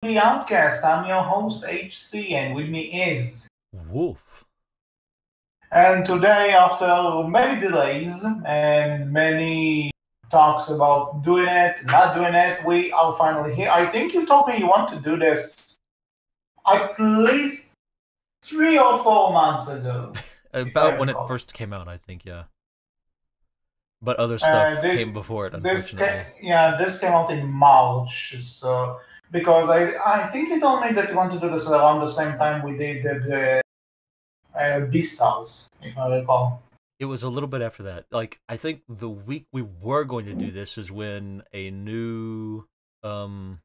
the Outcast. I'm your host HC, and with me is. Wolf. And today, after many delays and many talks about doing it, not doing it, we are finally here. I think you told me you want to do this at least 3 or 4 months ago, if I About when it recall. first came out, I think, yeah. But other Uh, stuff came this before it, this unfortunately. yeah, this came out in March, so because I think you told me that you want to do this around the same time we did the Beastars, if I recall. It was a little bit after that. Like, I think the week we were going to do this is when a new, um,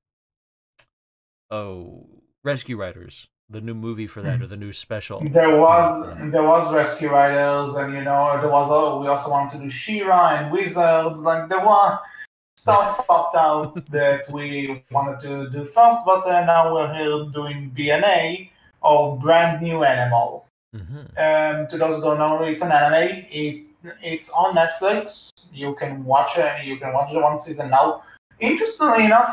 oh, Rescue Riders, the new movie for that, or the new special There came out for was that. there was Rescue Riders, and there was we also wanted to do She-Ra and Wizards. Like there were stuff popped out that we wanted to do first, but now we're here doing BNA or Brand New Animal. Mm-hmm. To those who don't know, it's an anime. It's on Netflix. You can watch it. You can watch the one season now. Interestingly enough,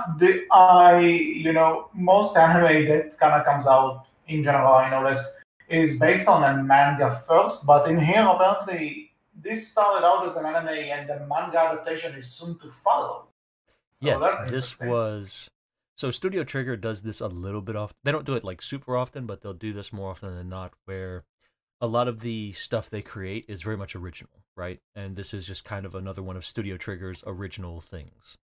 most anime that kind of comes out in general, I notice, is based on a manga first. But in here, apparently, this started out as an anime, and the manga adaptation is soon to follow. So Yes, that's this interesting. was. So Studio Trigger does this a little bit often. They don't do it like super often, but they'll do this more often than not, where a lot of the stuff they create is very much original, right? And this is just kind of another one of Studio Trigger's original things.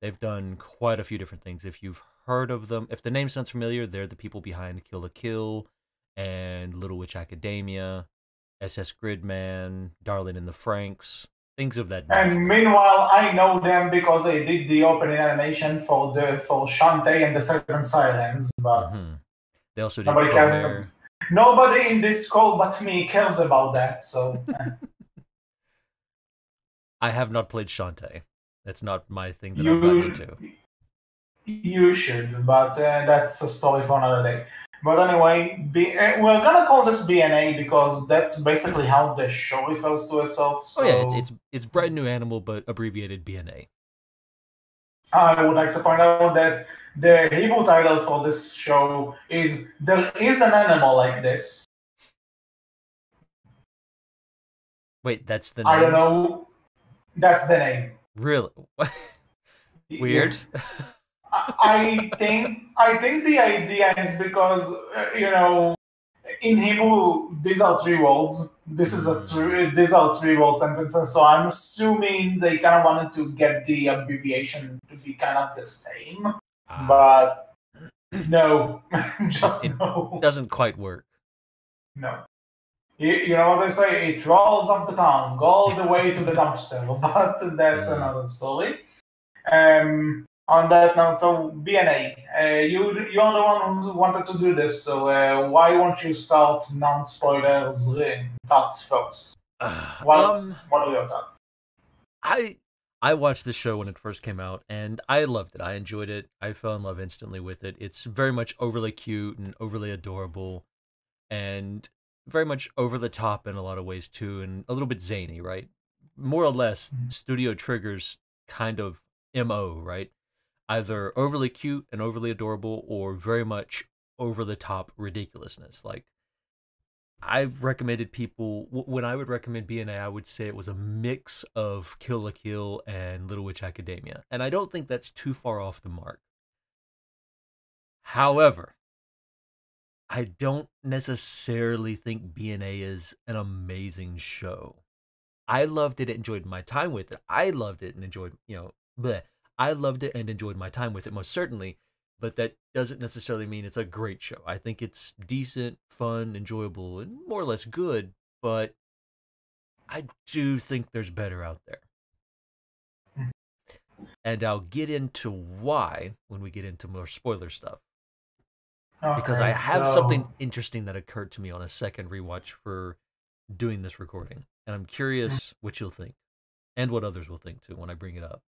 They've done quite a few different things. If you've heard of them, if the name sounds familiar, they're the people behind Kill la Kill and Little Witch Academia, SS Gridman, Darling in the Franxx, things of that And nature. meanwhile, I know them because they did the opening animation for Shantae and the Seven Silence, but Hmm. They also did nobody cares. Comer. Nobody in this call but me cares about that. So I have not played Shantae. That's not my thing that I've gotten you into. you should, but that's a story for another day. But anyway, we're gonna call this BNA because that's basically how the show refers to itself. Oh yeah, So it's Brand New Animal, but abbreviated BNA. I would like to point out that the Hebrew title for this show is "There is an animal like this." Wait, that's the I don't name? know. That's the name. Really? Yeah. Weird. I think the idea is because in Hebrew these are three words. Mm. These are three-word sentences. So I'm assuming they kind of wanted to get the abbreviation to be kind of the same, Ah. but no, it just it no, doesn't quite work. no. You know what they say? It rolls off the tongue all the way to the dumpster, but that's Mm. another story. On that note, so BNA, you're the one who wanted to do this, so why won't you start non-spoilers thoughts first? Uh, What um, what are your thoughts? I I watched the show when it first came out, and I loved it. I enjoyed it. I fell in love instantly with it. It's very much overly cute and overly adorable, and very much over the top in a lot of ways too, and a little bit zany, right? More or less, Studio Trigger's kind of MO, right? Either overly cute and overly adorable, or very much over the top ridiculousness. Like, I've recommended people when I would recommend BNA, I would say it was a mix of Kill la Kill and Little Witch Academia, and I don't think that's too far off the mark. However, I don't necessarily think BNA is an amazing show. I loved it, enjoyed my time with it. I loved it and enjoyed, bleh. I loved it and enjoyed my time with it most certainly, but that doesn't necessarily mean it's a great show. I think it's decent, fun, enjoyable, and more or less good, but I do think there's better out there. And I'll get into why when we get into more spoiler stuff. Because Okay, I have something so interesting that occurred to me on a second rewatch for doing this recording. And I'm curious what you'll think and what others will think too when I bring it up.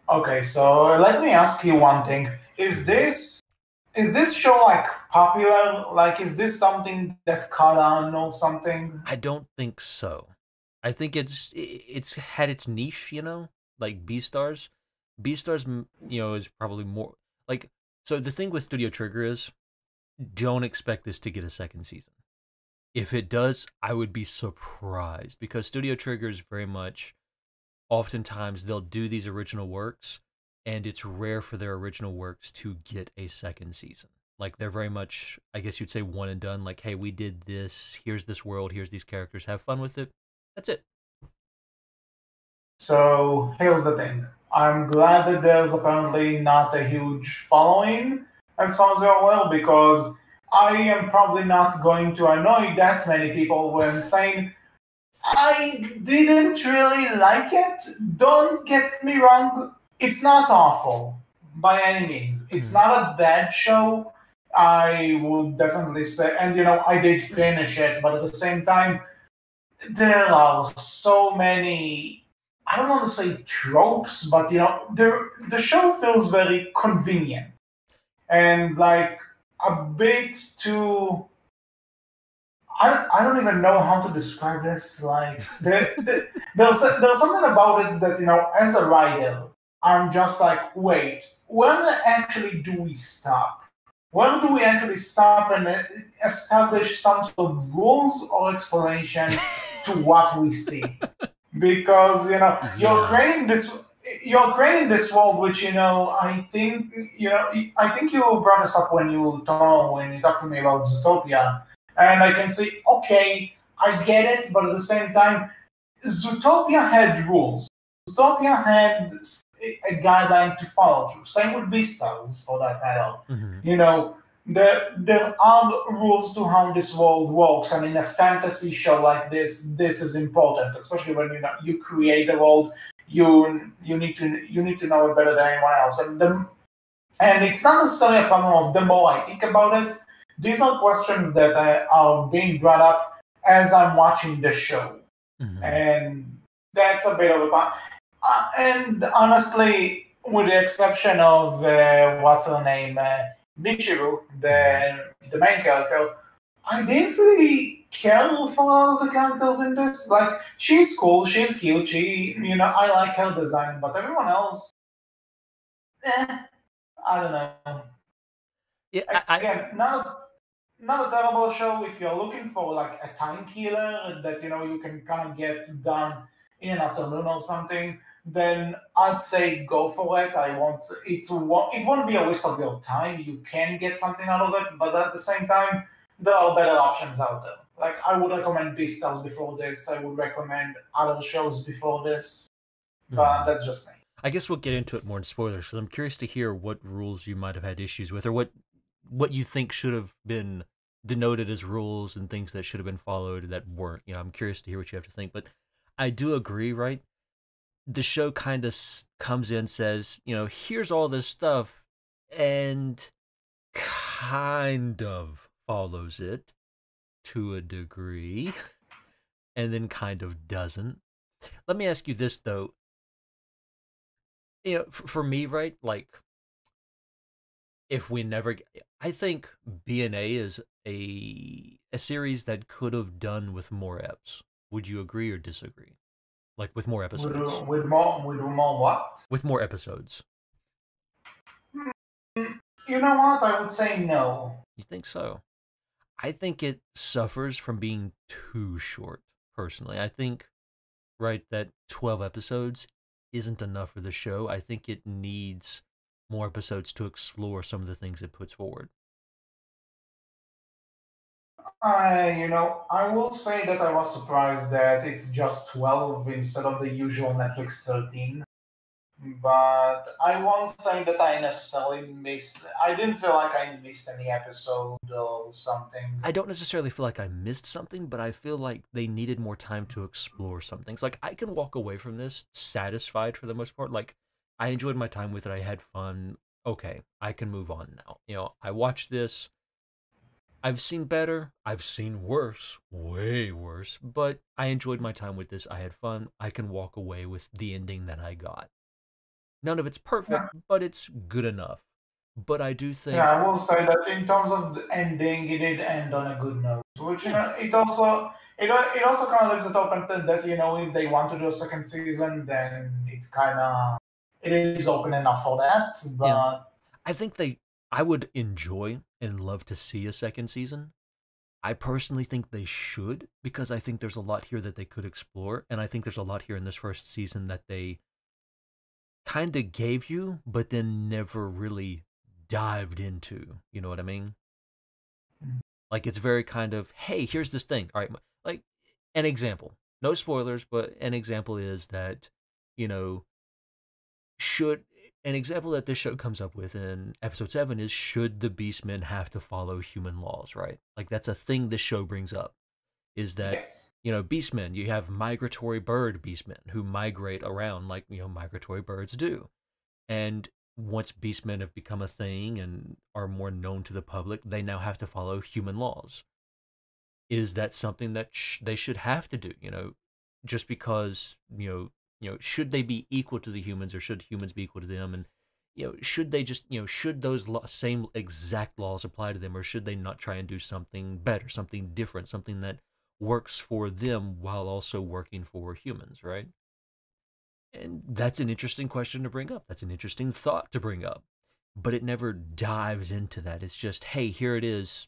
let me ask you one thing: Hmm. is this show like popular? Like, is this something that caught on or something? I don't think so. I think it's had its niche, like B stars. B stars, is probably more like So the thing with Studio Trigger is, don't expect this to get a second season. If it does, I would be surprised because Studio Trigger is very much, oftentimes they'll do these original works, and it's rare for their original works to get a second season. Like, they're very much, I guess you'd say, one and done. Like, hey, we did this. Here's this world. Here's these characters. Have fun with it. That's it. So here's the thing. I'm glad that there's apparently not a huge following as far as you're aware, because I am probably not going to annoy that many people when saying I didn't really like it. Don't get me wrong, it's not awful by any means. It's Mhm. not a bad show. I would definitely say, and I did finish it, but at the same time, there are so many. I don't want to say tropes, but the show feels very convenient and like a bit too. I don't even know how to describe this. Like there's something about it that as a writer, I'm just like, wait, when actually do we stop? When do we actually stop and establish some sort of rules or explanation to what we see? Because Yeah. you're creating this world, which I think you brought us up when you talked to me about Zootopia, and I can say, okay, I get it, but at the same time, Zootopia had rules. Zootopia had a guideline to follow through. Same with Beastars, for that matter. Hmm. You know, there are rules to how this world works, and in a fantasy show like this is important, especially when you create a world. You need to know it better than anyone else, and it's not necessarily a problem of the more I think about it. These are questions that are being brought up as I'm watching the show, Hmm. and that's a bit of and honestly, with the exception of what's her name, Michiru, Hmm. the main character, I didn't really care for all the characters in this. Like, she's cool, she's cute, I like her design, but everyone else, I don't know. Yeah, Again, not a terrible show if you're looking for like a time killer that you can kind of get done in an afternoon or something. Then I'd say go for it. I won't. It won't be a waste of your time. You can get something out of it, but at the same time, there are better options out there. Like, I would recommend Beastars before this. I would recommend other shows before this, but mhm. that's just me. I guess we'll get into it more in spoilers because I'm curious to hear what rules you might have had issues with, or what you think should have been denoted as rules and things that should have been followed that weren't. I'm curious to hear what you have to think, but I do agree. Right, the show kind of comes in, says, here's all this stuff, and kind of follows it to a degree, and then kind of doesn't. Let me ask you this though. For me, right, like, if we never I think BNA is a series that could have done with more eps. Would you agree or disagree? Like, with more With episodes. with more what? With more episodes. You know what? I would say no. You think so? I think it suffers from being too short, personally. I think, right, that 12 episodes isn't enough for the show. I think it needs more episodes to explore some of the things it puts forward. I will say that I was surprised that it's just 12 instead of the usual Netflix 13. But I won't say that I necessarily missed. I didn't feel like I missed any episode or something. I don't necessarily feel like I missed something, but I feel like they needed more time to explore some things. Like, I can walk away from this satisfied for the most part. Like, I enjoyed my time with it. I had fun. Okay, I can move on now. I watched this. I've seen better. I've seen worse, way worse, but I enjoyed my time with this. I had fun. I can walk away with the ending that I got. None of it's perfect, Yeah, but it's good enough. But I do yeah, think, I will say that in terms of the ending, it did end on a good note. Which yeah, it also kind of leaves it open that if they want to do a second season, then it is open enough for that. yeah. But I think they I would enjoy and love to see a second season. I personally think they should because I think there's a lot here that they could explore, and I think there's a lot here in this first season that they kind of gave you, but then never really dived into. You know what I mean? Like it's very kind of, hey, here's this thing. All right, like an example. No spoilers, but an example is that, you know, should an example that this show comes up with in episode 7 is should the beastmen have to follow human laws, right? Like that's a thing this show brings up is that, Yes. beastmen, you have migratory bird beastmen who migrate around like, migratory birds do. And once beastmen have become a thing and are more known to the public, they now have to follow human laws. Is that something that they should have to do? Just because should they be equal to the humans, or should humans be equal to them? And should they just should those same exact laws apply to them, or should they not try and do something better, something different, something that works for them while also working for humans, right? And that's an interesting question to bring up. That's an interesting thought to bring up. But it never dives into that. It's just, hey, here it is.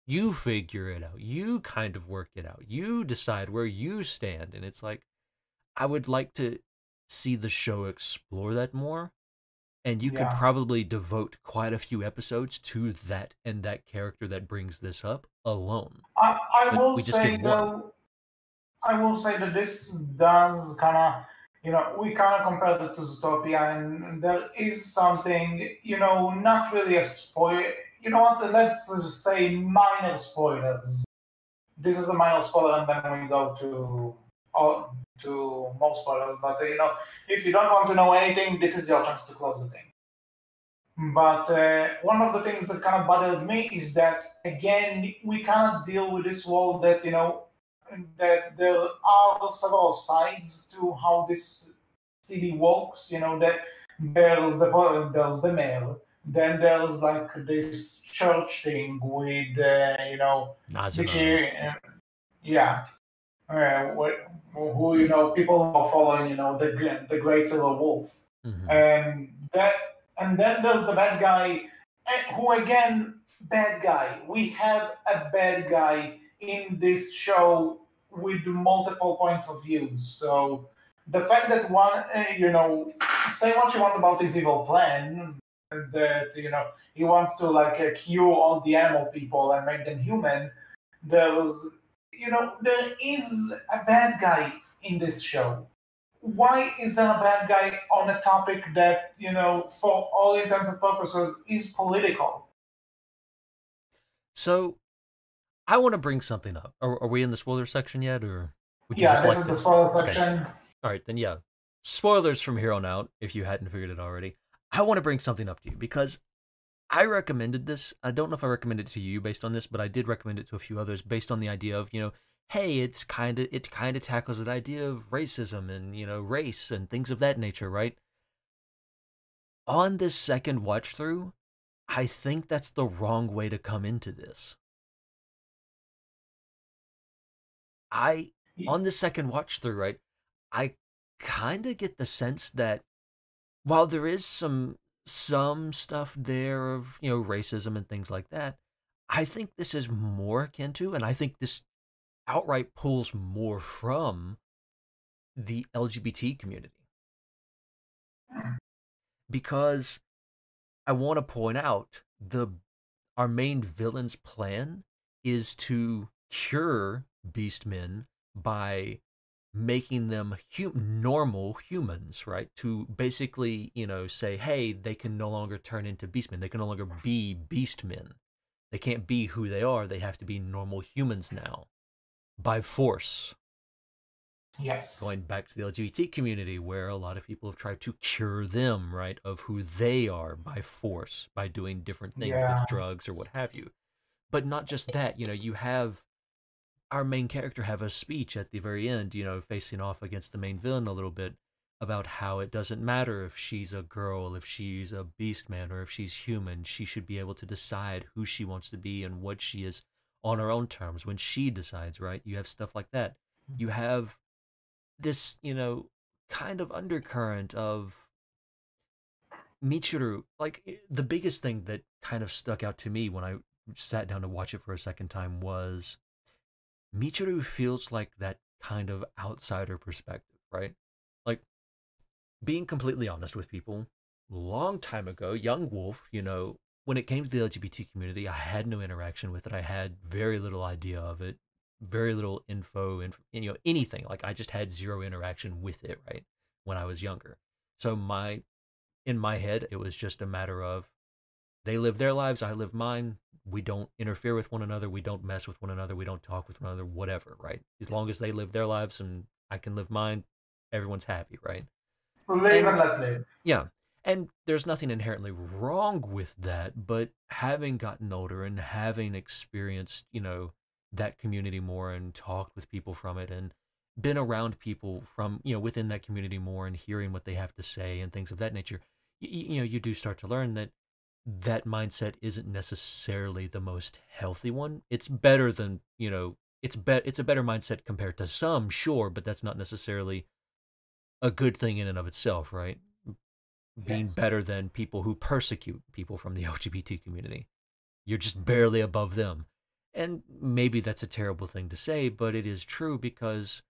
You figure it out. You kind of work it out. You decide where you stand. And it's like, I would like to see the show explore that more. And you could Yeah. probably devote quite a few episodes to that and that character that brings this up alone. I But will we just say get one. though, I will say that this does kind of, we kind of compared it to Zootopia, and there is something, not really a spoil. You know what? Let's just say minor spoilers. This is a minor spoiler, and then we go to more spoilers. But if you don't want to know anything, this is your chance to close the thing. But one of the things that kind of bothered me is that again we cannot deal with this world that that there are several sides to how this city works. That there's the mayor, then there's like this church thing with which Nazima. yeah, who people are following the Great Silver Wolf, Mm-hmm. and that and then there's the bad guy, who again bad guy. We have a bad guy in this show with multiple points of view. So the fact that one, say what you want about his evil plan, that he wants to like cure all the animal people and make them human. There's there is a bad guy in this show. Why is there a bad guy on a topic that, for all intents and purposes, is political? So I want to bring something up. Are we in the spoiler section yet, or would you Yeah, just this like is the to? spoiler Okay, section. all right, then yeah. Spoilers from here on out, if you hadn't figured it already. I want to bring something up to you because I recommended this. I don't know if I recommended it to you based on this, but I did recommend it to a few others based on the idea of, hey, it kind of tackles that idea of racism and, race and things of that nature, right? On this second watch through, I think that's the wrong way to come into this. I On the second watch through, right? I kind of get the sense that while there is some stuff there of, racism and things like that, I think this is more akin to, and I think this outright pulls more from the LGBT community, because I want to point out the our main villain's plan is to cure beastmen by making them normal humans, right? To basically, say, hey, they can no longer turn into beastmen. They can no longer be beastmen. They can't be who they are. They have to be normal humans now by force. Yes. Going back to the LGBT community, where a lot of people have tried to cure them, right, of who they are by force, by doing different things with Yeah. drugs or what have you. But not just that, you have our main character have a speech at the very end, facing off against the main villain a little bit about how it doesn't matter if she's a girl, if she's a beast man, or if she's human. She should be able to decide who she wants to be and what she is on her own terms when she decides, right? You have stuff like that. You have this, kind of undercurrent of, Michiru, like the biggest thing that kind of stuck out to me when I sat down to watch it for a second time was Michiru feels like that kind of outsider perspective, right? Like being completely honest with people, long time ago, young Wolf, when it came to the LGBT community, I had no interaction with it. I had very little idea of it, very little info, and anything. Like I just had zero interaction with it, right? When I was younger. So in my head, it was just a matter of they live their lives, I live mine. We don't interfere with one another. We don't mess with one another. We don't talk with one another, whatever, right? As long as they live their lives and I can live mine, everyone's happy, right? Live and And let live. yeah, and there's nothing inherently wrong with that, but having gotten older and having experienced, that community more and talked with people from it and been around people from, within that community more and hearing what they have to say and things of that nature, you do start to learn that that mindset isn't necessarily the most healthy one. It's better than, it's a better mindset compared to some, sure, but that's not necessarily a good thing in and of itself, right? Being Yes. better than people who persecute people from the LGBT community. You're just barely above them. And maybe that's a terrible thing to say, but it is true because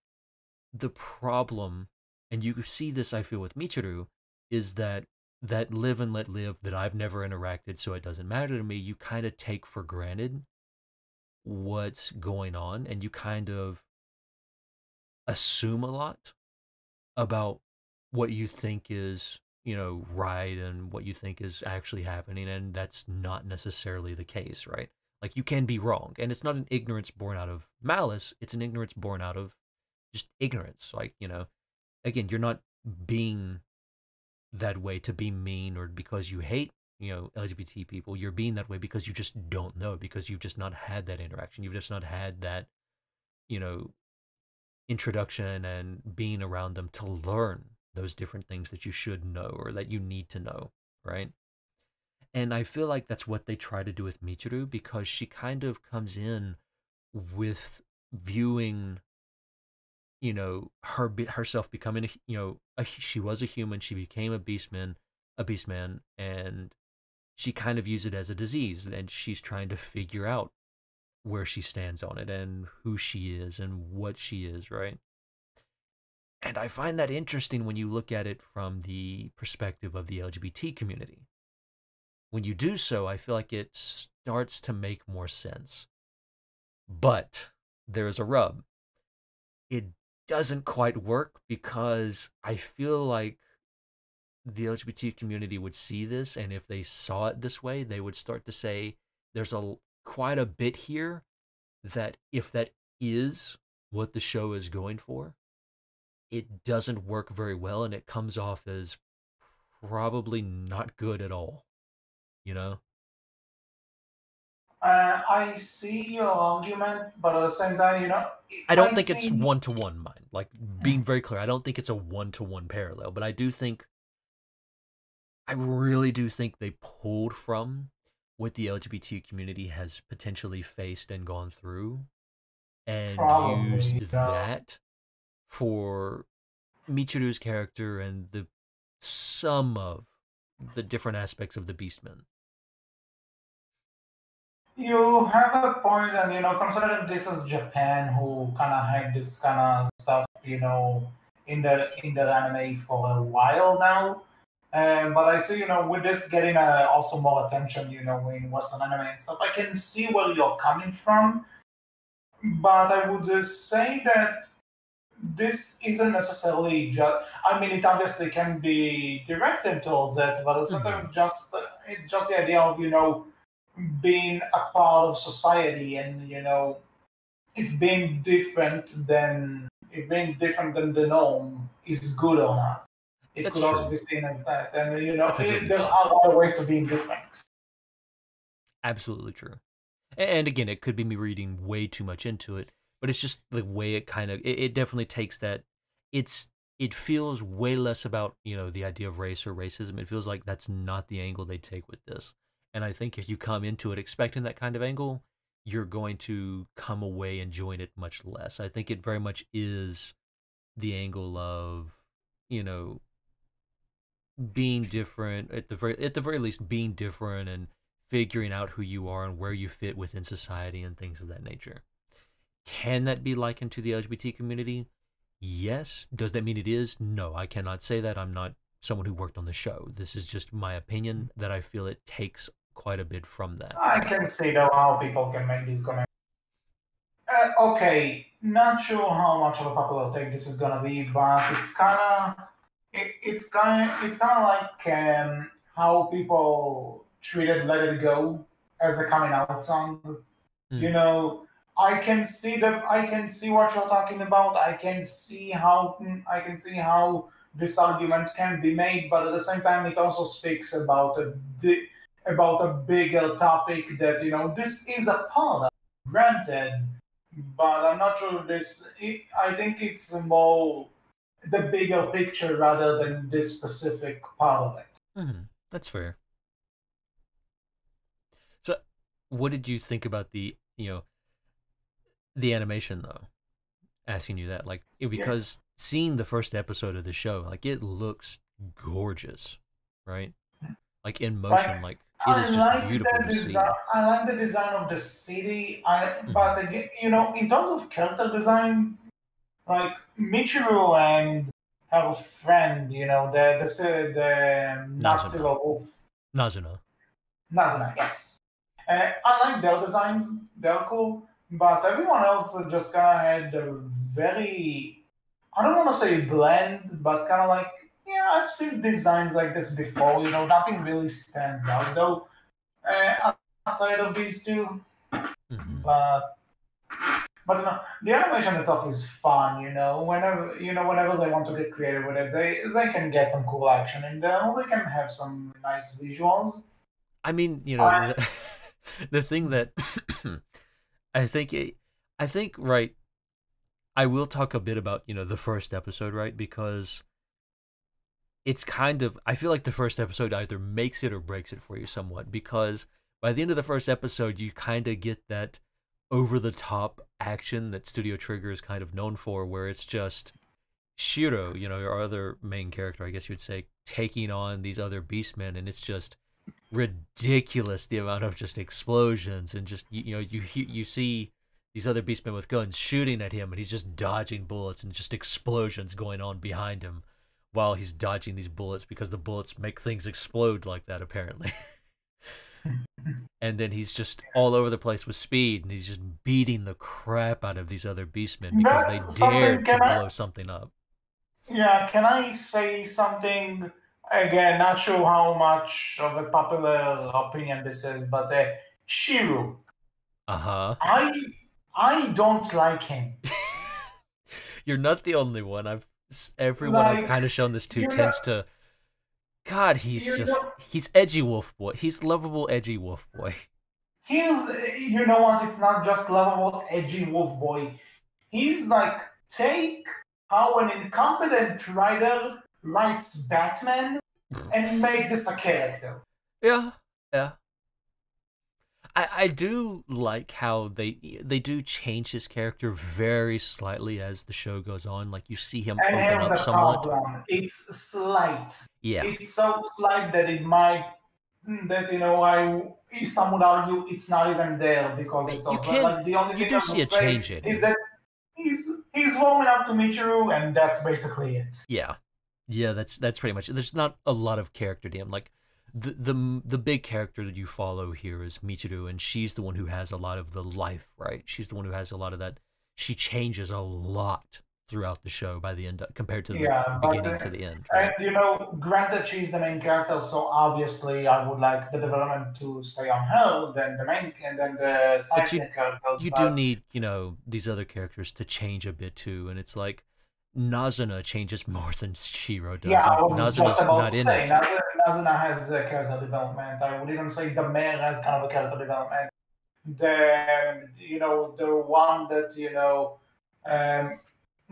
the problem, and you see this, I feel, with Michiru, is that live and let live that I've never interacted, so it doesn't matter to me. You kind of take for granted what's going on, and you kind of assume a lot about what you think is, right and what you think is actually happening, and that's not necessarily the case, right? Like you can be wrong, and it's not an ignorance born out of malice, it's an ignorance born out of just ignorance. Like, again, you're not being that way to be mean or because you hate, LGBT people. You're being that way because you just don't know, because you've just not had that interaction. You've just not had that, you know, introduction and being around them to learn those different things that you should know or that you need to know, right? And I feel like that's what they try to do with Michiru because she kind of comes in with viewing, herself becoming she was a human, she became a beast man, and she kind of used it as a disease, and she's trying to figure out where she stands on it and who she is and what she is, right? And I find that interesting when you look at it from the perspective of the LGBT community. When you do so, I feel like it starts to make more sense. But there is a rub. It doesn't quite work because I feel like the LGBT community would see this, and if they saw it this way, they would start to say there's a quite a bit here that if that is what the show is going for, it doesn't work very well and it comes off as probably not good at all, you know? I see your argument, but at the same time, I don't I think it's see. one to one, mind. Like being very clear, I don't think it's a one to one parallel, but I really do think they pulled from what the LGBT community has potentially faced and gone through and Probably, used that for Michiru's character and the some of the different aspects of the Beastmen. you have a point, and considering this is Japan, who kind of had this kind of stuff, in the anime for a while now. But I see, with this getting also more attention, in Western anime and stuff, I can see where you're coming from. But I would say that this isn't necessarily just. I mean, it obviously can be directed towards it, but it's sort Mm-hmm. of just the idea of being a part of society, and if being different than the norm is good or not. It That's could also true. be seen as that, and That's absolutely there true. are other ways to being different. Absolutely true. And again, it could be me reading way too much into it, but it's just the way it kind of it definitely takes that. It feels way less about the idea of race or racism. It feels like that's not the angle they take with this. And I think if you come into it expecting that kind of angle, you're going to come away enjoying it much less. I think it very much is the angle of you know being different at the very least being different and figuring out who you are and where you fit within society and things of that nature. Can that be likened to the LGBT community? Yes. Does that mean it is? No, I cannot say that. I'm not someone who worked on the show. This is just my opinion that I feel it takes quite a bit from that. I can see though how people can make these connections. Okay, not sure how much of a popular take this is gonna be, but it's kind of like how people treated "Let It Go" as a coming out song. You Mm, know, I can see what you're talking about. I can see how this argument can be made, but at the same time, it also speaks about about a bigger topic that this is a part of. Granted, but I'm not sure I think it's more the bigger picture rather than this specific part of it. that's fair. So, what did you think about the animation though? Asking you that, like, Yeah. because seeing the first episode of the show, like, it looks gorgeous, right? Like in Like motion, like it I is just like beautiful the to design. see. I like the design of the city. Hmm. But again, in terms of character design, like Michiru and her friend, the Nazi Nazuna, wolf Nazuna. Nazuna. Yes, I like their designs. They're cool, but everyone else just kind of had a very, I don't want to say blend, but kind of like, yeah, I've seen designs like this before. Nothing really stands out though. Aside of these two, Hmm. but the animation itself is fun. Whenever they want to get creative with it, they can get some cool action in there. They can have some nice visuals. I mean, I, the thing that I think, I think, right. I will talk a bit about the first episode, right? Because it's kind of, I feel like the first episode either makes it or breaks it for you somewhat, because by the end of the first episode you kind of get that over the top action that Studio Trigger is kind of known for, where it's just Shiro, your other main character, I guess you'd say, taking on these other beastmen, and it's just ridiculous the amount of just explosions and just you see these other beastmen with guns shooting at him, and he's just dodging bullets and just explosions going on behind him while he's dodging these bullets, because the bullets make things explode like that apparently. And then he's just all over the place with speed, and he's just beating the crap out of these other beastmen because they that's something. dared to blow something up. Yeah, can I say something? Again, not sure how much of a popular opinion this is, but Shiro, Uh-huh. I I don't like him. You're not the only one. Everyone I've Like kind of shown this to you know, tends to. God, you know, he's edgy wolf boy. He's lovable edgy wolf boy. he's you know what? It's not just lovable, edgy wolf boy. He's like take how an incompetent writer writes Batman and make this a character. Yeah, yeah. I do like how they do change his character very slightly as the show goes on. Like you see him And open here's up the somewhat. problem. It's slight. Yeah, It's so slight that it might that I some would argue it's not even there because it's you also can like the only you thing do I see would a say change in is him. that he's warming up to Michiru and that's basically it. Yeah, yeah. That's pretty much it. There's not a lot of character to him. Like the big character that you follow here is Michiru, and she's the one who has a lot of the life. Right, she's the one who has a lot of that. She changes a lot throughout the show by the end compared to the Yeah, but beginning to the end. and Right. granted she's the main character, so obviously I would like the development to stay on her than the main and then the But side characters. you do But need these other characters to change a bit too, and it's like Nazuna changes more than Shiro yeah, does, I and was just Nazuna's about not to in say it. Nazuna has a character development. I would even say the mayor has kind of a character development. The one that um,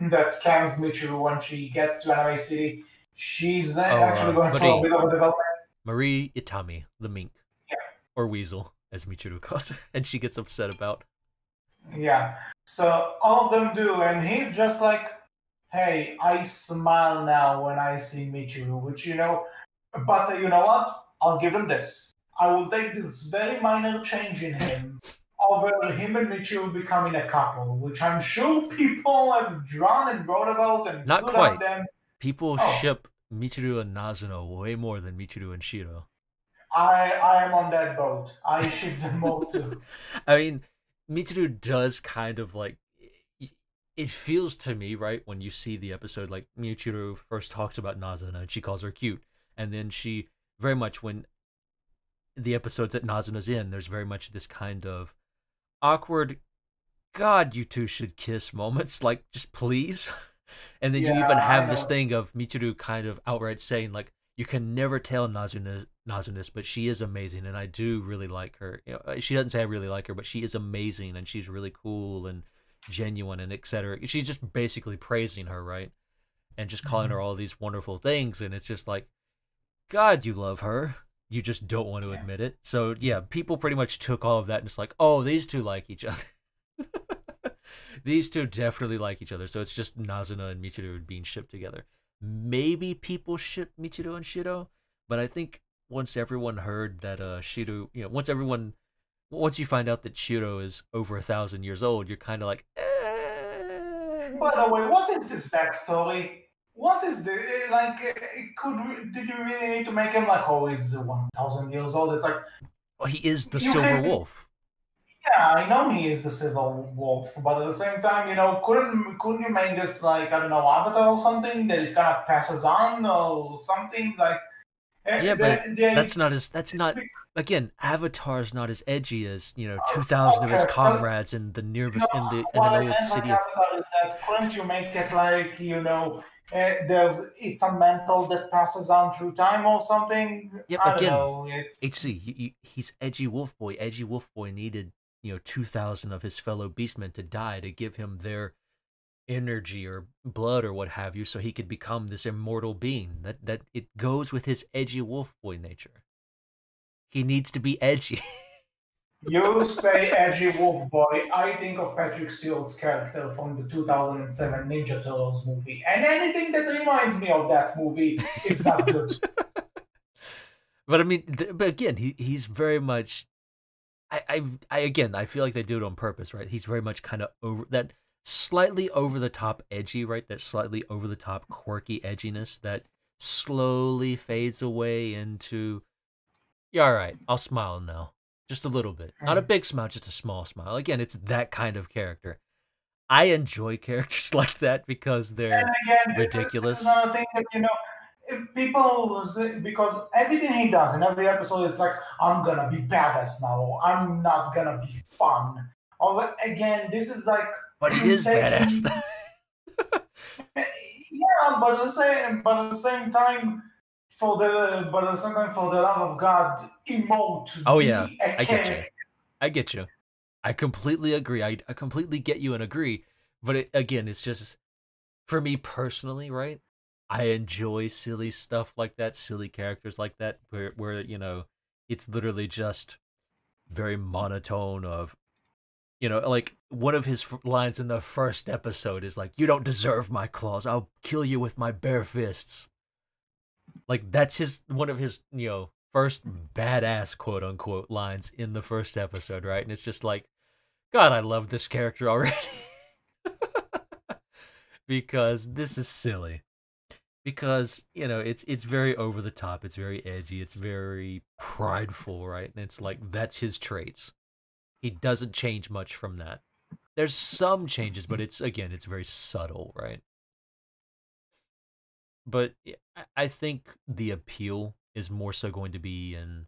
that scans Michiru when she gets to Anime City, she's Oh, actually going through a bit of a development. Marie Itami, the mink Yeah, or weasel, as Michiru calls her, and she gets upset about. yeah. So all of them do, and he's just like, "Hey, I smile now when I see Michiru," which But you know what? I'll give them this. I will take this very minor change in him over him and Mitchell becoming a couple, which I'm sure people have drawn and wrote about and Not good on quite. them. People Oh, ship Michiru and Nazuno way more than Michiru and Shiro. I am on that boat. I ship them both too. I mean, Mitsuru does kind of like it feels to me, right, when you see the episode, like Michiru first talks about Nazuna and she calls her cute, and then she very much when the episodes that Nazuna's in, there's very much this kind of awkward God, you two should kiss moments, like just please. And then you Yeah, even I have this know. thing of Michiru kind of outright saying like you can never tell Nazuna's, but she is amazing, and I do really like her. You know, she doesn't say I really like her, but she is amazing, and she's really cool and genuine and etc. She's just basically praising her, right, and just calling her Mhm. all these wonderful things, and it's just like God, you love her. You just don't want to Yeah. admit it. So yeah, people pretty much took all of that and it's like, oh, these two like each other. These two definitely like each other. So it's just Nazuna and Michiru being shipped together. Maybe people ship Michiru and Shiro, but I think once everyone heard that Shiro, once you find out that Shiro is over 1,000 years old, you're kind of like, By the way, what is this backstory? What is the like? Did you really need to make him like, oh, he's 1,000 years old? It's like well, he is the you Silver can. Wolf. Yeah, I know he is the civil wolf, but at the same time, couldn't you make this like, I don't know, avatar or something that it kind of passes on or something like Yeah, but they that's not again, Avatar's not as edgy as, 2,000 of his okay. comrades in the No, nearest in what an I old meant like city of avatar is that couldn't you make it like there's it's a mental that passes on through time or something? Yep, I don't again, know. It's see, he's edgy wolf boy. Edgy wolf boy needed, 2,000 of his fellow beastmen to die to give him their energy or blood or what have you so he could become this immortal being. That it goes with his edgy wolf boy nature. He needs to be edgy. You say edgy wolf boy, I think of Patrick Stewart's character from the 2007 Ninja Turtles movie, and anything that reminds me of that movie is not good. But I mean, but again, he's very much. I again, I feel like they do it on purpose, right? He's very much kind of over that slightly over the top edgy, right? That slightly over the top quirky edginess that slowly fades away into. Yeah, all right, I'll smile now, just a little bit, not a Mm. big smile, just a small smile. Again, it's that kind of character. I enjoy characters like that because And they're again, this is ridiculous. another thing that if people because everything he does in every episode, it's like I'm gonna be badass now. I'm not gonna be fun. Although again, this is like But he is badass. taking yeah, but at the same time, for the love of God, emote, Oh yeah, be a I get you. character. I get you. I completely agree. I completely get you and agree. But again, it's just for me personally, right? I enjoy silly stuff like that, silly characters like that, where it's literally just very monotone of like one of his lines in the first episode is like, "You don't deserve my claws. I'll kill you with my bare fists." Like that's his one of his first badass quote unquote lines in the first episode, right? And it's just like, God, I love this character already because this is silly. Because it's very over the top, it's very edgy, it's very prideful, right? And it's like that's his traits. He doesn't change much from that. There's some changes, but it's very subtle, right? But I think the appeal is more so going to be in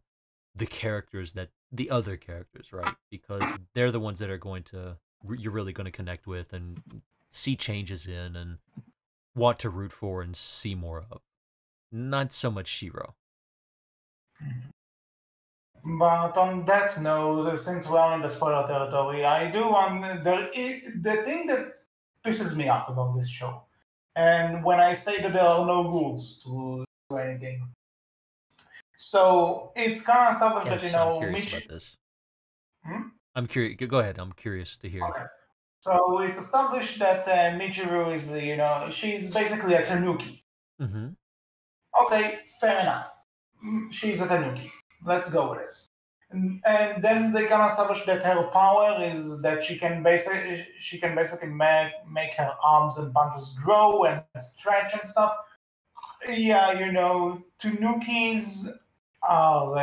the other characters, right? Because they're the ones that are going to you're really going to connect with and see changes in and want to root for and see more of. Not so much Shiro. But on that note, since we're in the spoiler territory, I do want the thing that pisses me off about this show, and when I say that there are no rules to do anything, so it's kind of established that Yes, I'm curious about Mitch. this. Hmm? I'm curious. Go ahead. I'm curious to hear. Okay. So it's established that Michiru is she's basically a Tanuki. Mm-hmm. Okay, fair enough. she's a Tanuki. Let's go with this. And then they can establish that her power is that she can basically make her arms and punches grow and stretch and stuff. Yeah, are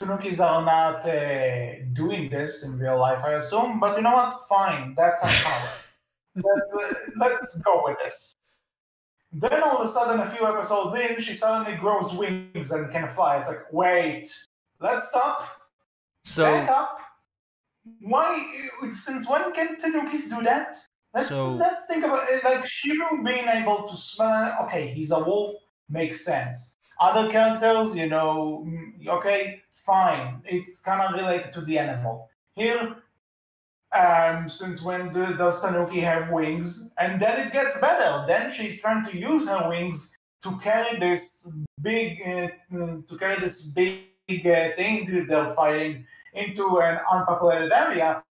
Tanukis are not doing this in real life, I assume. But you know what? Fine, that's her power. Let's go with this. Then all of a sudden, a few episodes in, she suddenly grows wings and can fly. It's like, wait, let's stop, back So up. Why? Since when can Tanukis do that? Let's so let's think about it. Like Shiro being able to smell. Okay, he's a wolf. Makes sense. Other characters, okay, fine. It's kind of related to the animal. Here, since when does Tanuki have wings? And then it gets better. Then she's trying to use her wings to carry this big thing they're fighting into an unpopulated area.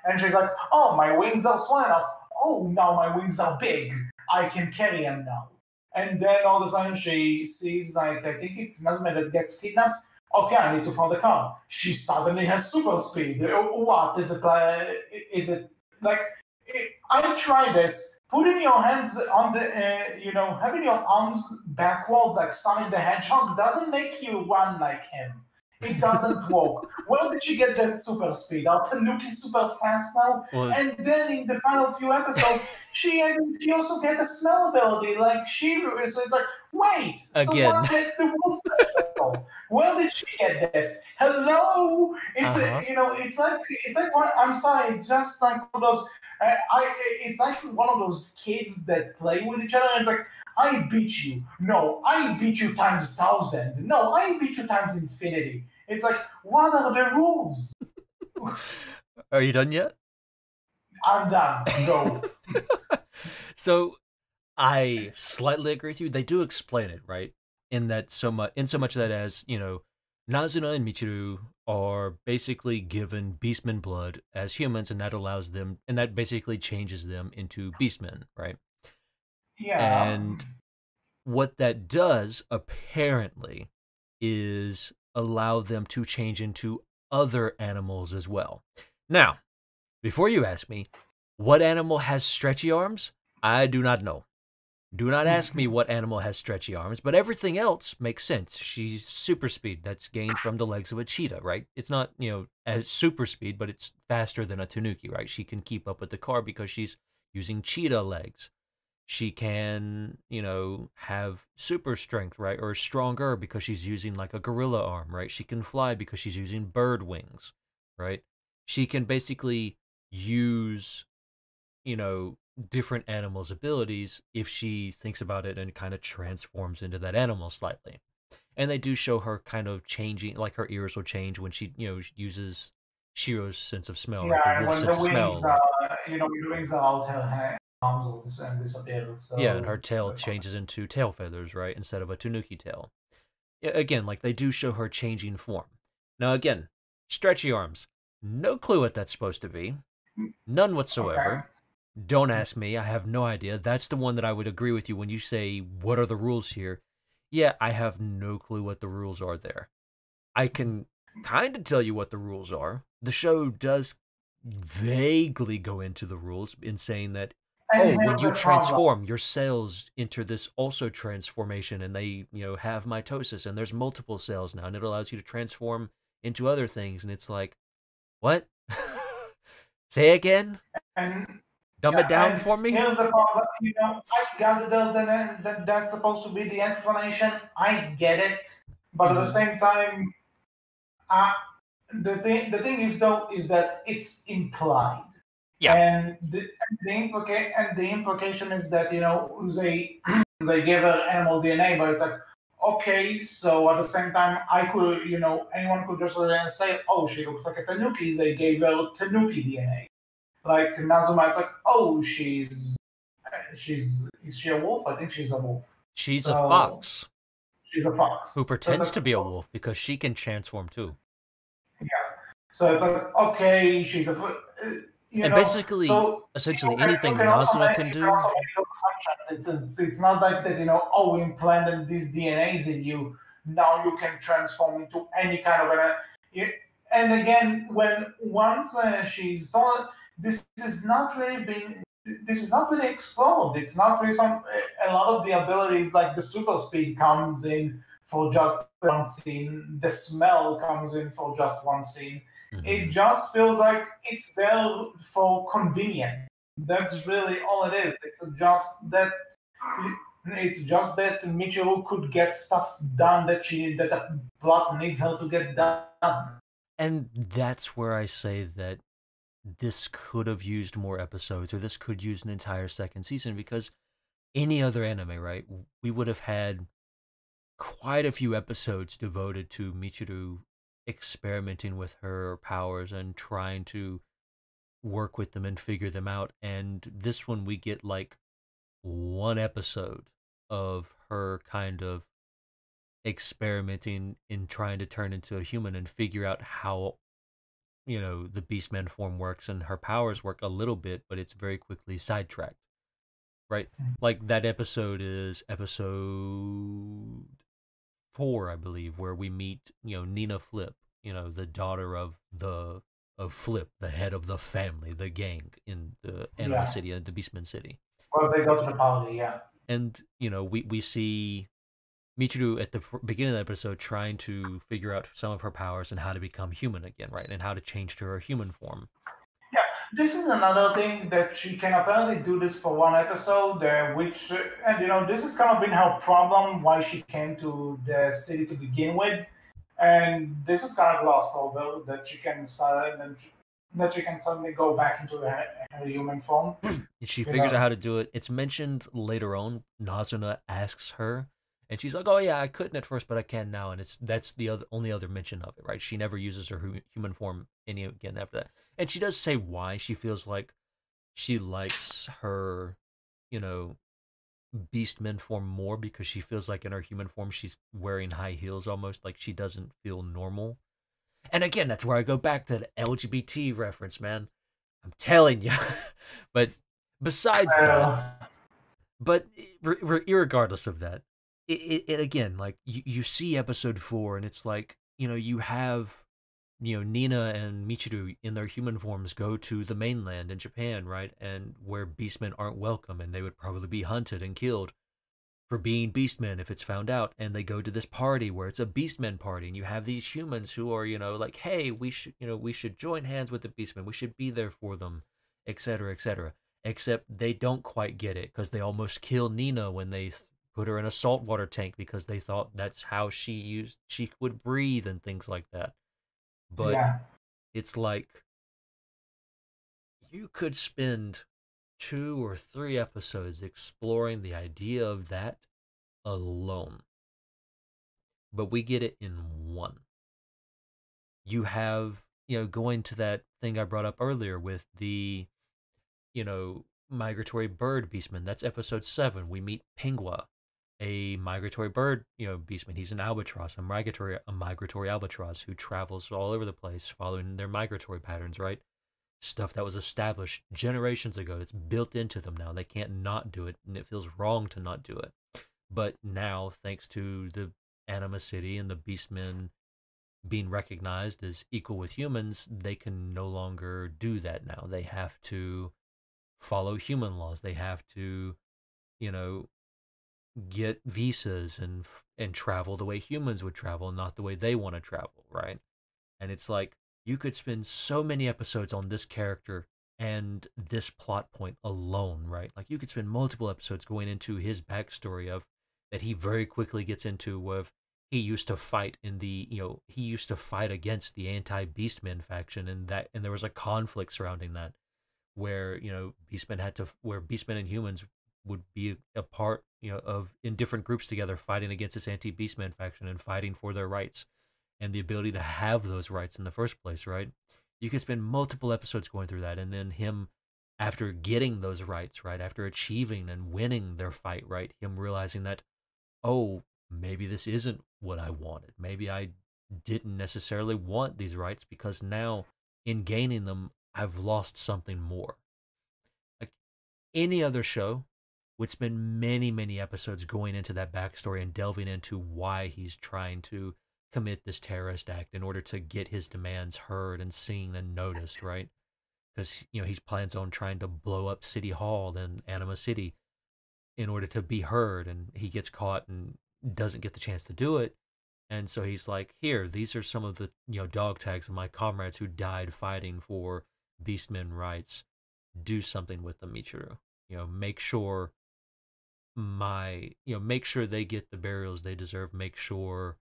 And she's like, "Oh, my wings are small enough. Oh, now my wings are big. I can carry them now." And then all of a sudden she sees, like, I think it's Nazme that gets kidnapped. Okay, I need to find the car. She suddenly has super speed. What is it? Is it like? I try this. Putting your hands on having your arms backwards like Sonic the Hedgehog doesn't make you run like him. It doesn't work. Where did she get that super speed? Are Tanuki super fast now? well And then in the final few episodes, she also gets a smell ability like she. So it's like, wait, so again. what makes the wolf special? Where did she get this? Hello, Uh-huh. it's like I'm sorry, it's just like one of those. It's like one of those kids that play with each other. And it's like, I beat you. No, I beat you times thousand. No, I beat you times infinity. It's like, what are the rules? Are you done yet? I'm done. Go. So I slightly agree with you. They do explain it, right? In so much that as, Nazuna and Michiru are basically given beastmen blood as humans, and that allows them and that basically changes them into beastmen, right? Yeah. And what that does apparently is allow them to change into other animals as well. Now, before you ask me, what animal has stretchy arms? I do not know. Do not ask me what animal has stretchy arms, but everything else makes sense. She's super speed that's gained from the legs of a cheetah, right? It's not, as super speed, but it's faster than a tanuki, right? She can keep up with the car because she's using cheetah legs. She can, have super strength, right? Or stronger because she's using like a gorilla arm, right? She can fly because she's using bird wings, right? She can basically use, you know, different animals' abilities if she thinks about it and kind of transforms into that animal slightly. And they do show her kind of changing, like her ears will change when she, uses Shiro's sense of smell, Yeah, right? The and wolf when the sense of wings smell, are, right? when the wings are out, her arms will and disappear. Yeah, and So her tail that's fine. changes into tail feathers, right? Instead of a tanuki tail. Yeah, again, like they do show her changing form. Now, again, stretchy arms. No clue what that's supposed to be. None Okay. whatsoever. Don't ask me. I have no idea. That's the one that I would agree with you when you say, what are the rules here? Yeah, I have no clue what the rules are there. I can kind of tell you what the rules are. The show does vaguely go into the rules in saying that, And oh, when here's you the problem. transform, your cells enter this also transformation and they, have mitosis and there's multiple cells now and it allows you to transform into other things. And it's like, what? Say again? And Dumb it yeah, down and for me? here's the problem. I gather that's supposed to be the explanation. I get it, but at the Mm-hmm. same time, uh, the thing is though is that it's implied, Yeah. and the implication is that they they give her animal DNA, but it's like, okay, so at the same time, I could anyone could just say, oh, she looks like a tanuki. They gave her tanuki DNA. Like Nazuma, it's like, oh, she's is she a wolf? I think she's a wolf. She's a So fox she's a fox. who So it's pretends like, to be a wolf because she can transform too. yeah. So it's like, okay, she's And basically, So essentially you anything can also Nazuna make can you can do. also make those assumptions. It's not like that. Oh, we implanted these DNAs in you. now you can transform into any kind of an. And again, when once she's told, this is not really being, this is not really explored. It's not really some, a lot of the abilities like the super speed comes in for just one scene, the smell comes in for just one scene. It Mm-hmm. just feels like it's there for convenience. That's really all it is. It's just that Michiru could get stuff done that the plot needs her to get done. And that's where I say that this could have used more episodes, or this could use an entire second season, because any other anime, right? We would have had quite a few episodes devoted to Michiru experimenting with her powers and trying to work with them and figure them out. And this one, we get like one episode of her kind of experimenting in trying to turn into a human and figure out how, the beastman form works, and her powers work a little bit, but it's very quickly sidetracked, right? Like that episode is episode 4, I believe, where we meet, Nina Flip, the daughter of Flip, the head of the family, the gang in the Anima Yeah. City, the Beastman City. Well, they go to the party, yeah. And, we see Michiru at the beginning of the episode trying to figure out some of her powers and how to become human again, right? And how to change to her human form. Yeah, this is another thing that she can apparently do this for one episode, and this has kind of been her problem why she came to the city to begin with, and this is kind of glossed over that she can suddenly go back into her human form. She You figures out know, how to do it. It's mentioned later on. Nazuna asks her, and she's like, "Oh yeah, I couldn't at first, but I can now." And that's the only other mention of it, right? She never uses her human form any again after that. And she does say why she feels like she likes her, you know, beastman form more, because she feels like in her human form she's wearing high heels almost, like she doesn't feel normal. And again, that's where I go back to the LGBT reference, man. I'm telling you. But besides that, uh, but irregardless of that, it again, like you see episode 4, and it's like, you have, Nina and Michiru in their human forms go to the mainland in Japan, right? And where beastmen aren't welcome, and they would probably be hunted and killed for being beastmen if it's found out. And they go to this party where it's a beastmen party, and you have these humans who are, like, hey, we should join hands with the beastmen, we should be there for them, etc., etc. Except they don't quite get it, because they almost kill Nina when they put her in a saltwater tank, because they thought that's how she would breathe and things like that. But yeah. it's like you could spend 2 or 3 episodes exploring the idea of that alone, but we get it in one. You have, going to that thing I brought up earlier with the, migratory bird beastman. That's episode 7. We meet Pingua, a migratory bird, beastman. He's an albatross, a migratory albatross who travels all over the place following their migratory patterns, right? Stuff that was established generations ago. It's built into them now. They can't not do it, and it feels wrong to not do it. But now, thanks to the Anima City and the Beastmen being recognized as equal with humans, they can no longer do that now. They have to follow human laws. They have to, you know, get visas and travel the way humans would travel, not the way they want to travel, right? And it's like you could spend so many episodes on this character and this plot point alone, right? Like you could spend multiple episodes going into his backstory of that he very quickly gets into with he used to fight in the he used to fight against the anti-beastmen faction, and there was a conflict surrounding that where beastmen and humans would be a part of in different groups together fighting against this anti-beastmen faction and fighting for their rights and the ability to have those rights in the first place, right? You can spend multiple episodes going through that, and then him, after getting those rights, right, after achieving and winning their fight, right, him realizing that, oh, maybe this isn't what I wanted. Maybe I didn't necessarily want these rights, because now, in gaining them, I've lost something more. Like any other show, would spend many, many episodes going into that backstory and delving into why he's trying to commit this terrorist act in order to get his demands heard and seen and noticed, right? Because he plans on trying to blow up City Hall in Anima City in order to be heard, and he gets caught and doesn't get the chance to do it. And so he's like, here, these are some of the dog tags of my comrades who died fighting for Beastmen rights. Do something with them, Michiru. Make sure make sure they get the burials they deserve. Make sure